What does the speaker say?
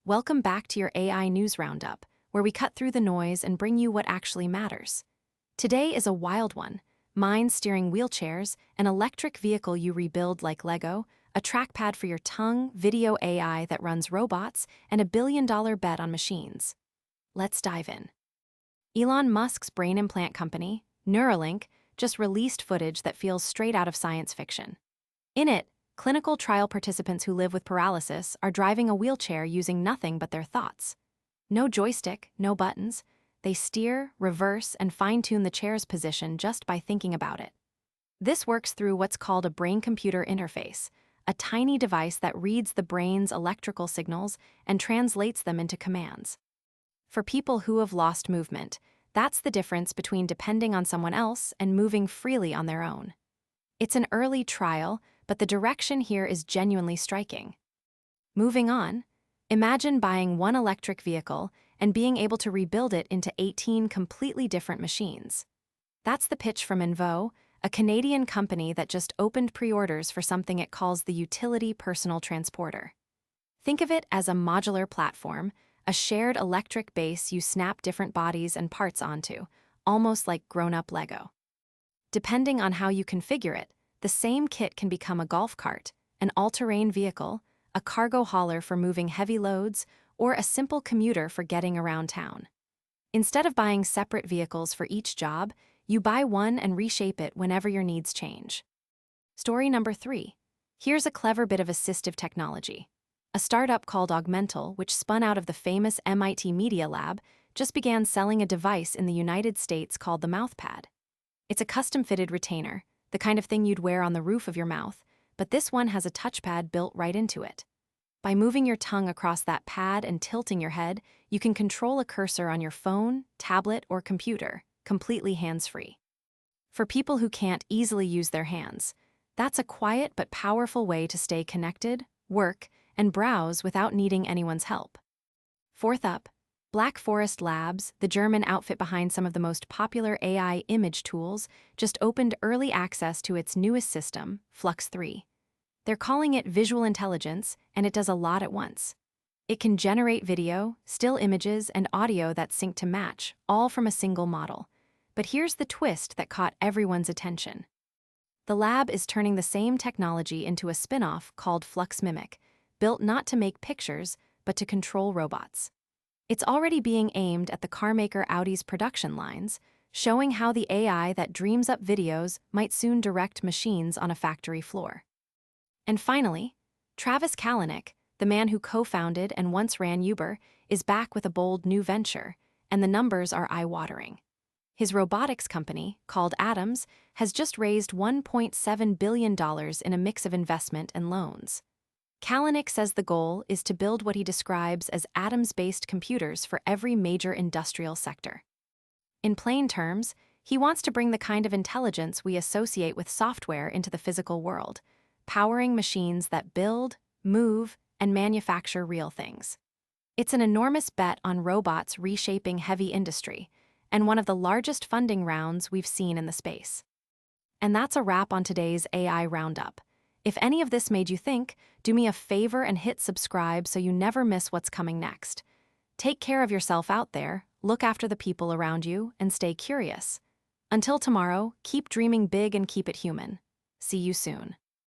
Welcome back to your AI News Roundup, where we cut through the noise and bring you what actually matters. Today is a wild one: mind steering wheelchairs, an electric vehicle you rebuild like Lego, a trackpad for your tongue, video AI that runs robots, and a billion-dollar bet on machines. Let's dive in. Elon Musk's brain implant company, Neuralink, just released footage that feels straight out of science fiction. In it, clinical trial participants who live with paralysis are driving a wheelchair using nothing but their thoughts. No joystick, no buttons. They steer, reverse, and fine-tune the chair's position just by thinking about it. This works through what's called a brain-computer interface, a tiny device that reads the brain's electrical signals and translates them into commands. For people who have lost movement, that's the difference between depending on someone else and moving freely on their own. It's an early trial, but the direction here is genuinely striking. Moving on, imagine buying one electric vehicle and being able to rebuild it into 18 completely different machines. That's the pitch from Envo, a Canadian company that just opened pre-orders for something it calls the Utility Personal Transporter. Think of it as a modular platform, a shared electric base you snap different bodies and parts onto, almost like grown-up Lego. Depending on how you configure it, the same kit can become a golf cart, an all-terrain vehicle, a cargo hauler for moving heavy loads, or a simple commuter for getting around town. Instead of buying separate vehicles for each job, you buy one and reshape it whenever your needs change. Story number 3. Here's a clever bit of assistive technology. A startup called Augmental, which spun out of the famous MIT Media Lab, just began selling a device in the United States called the MouthPad. It's a custom-fitted retainer, the kind of thing you'd wear on the roof of your mouth, but this one has a touchpad built right into it. By moving your tongue across that pad and tilting your head, you can control a cursor on your phone, tablet, or computer, completely hands-free. For people who can't easily use their hands, that's a quiet but powerful way to stay connected, work, and browse without needing anyone's help. Fourth up, Black Forest Labs, the German outfit behind some of the most popular AI image tools, just opened early access to its newest system, FLUX 3. They're calling it visual intelligence, and it does a lot at once. It can generate video, still images, and audio that sync to match, all from a single model. But here's the twist that caught everyone's attention. The lab is turning the same technology into a spin-off called FLUX Mimic, built not to make pictures, but to control robots. It's already being aimed at the carmaker Audi's production lines, showing how the AI that dreams up videos might soon direct machines on a factory floor. And finally, Travis Kalanick, the man who co-founded and once ran Uber, is back with a bold new venture, and the numbers are eye-watering. His robotics company, called Atoms, has just raised $1.7 billion in a mix of investment and loans. Kalanick says the goal is to build what he describes as atoms-based computers for every major industrial sector. In plain terms, he wants to bring the kind of intelligence we associate with software into the physical world, powering machines that build, move, and manufacture real things. It's an enormous bet on robots reshaping heavy industry, and one of the largest funding rounds we've seen in the space. And that's a wrap on today's AI Roundup. If any of this made you think, do me a favor and hit subscribe so you never miss what's coming next. Take care of yourself out there, look after the people around you, and stay curious. Until tomorrow, keep dreaming big and keep it human. See you soon.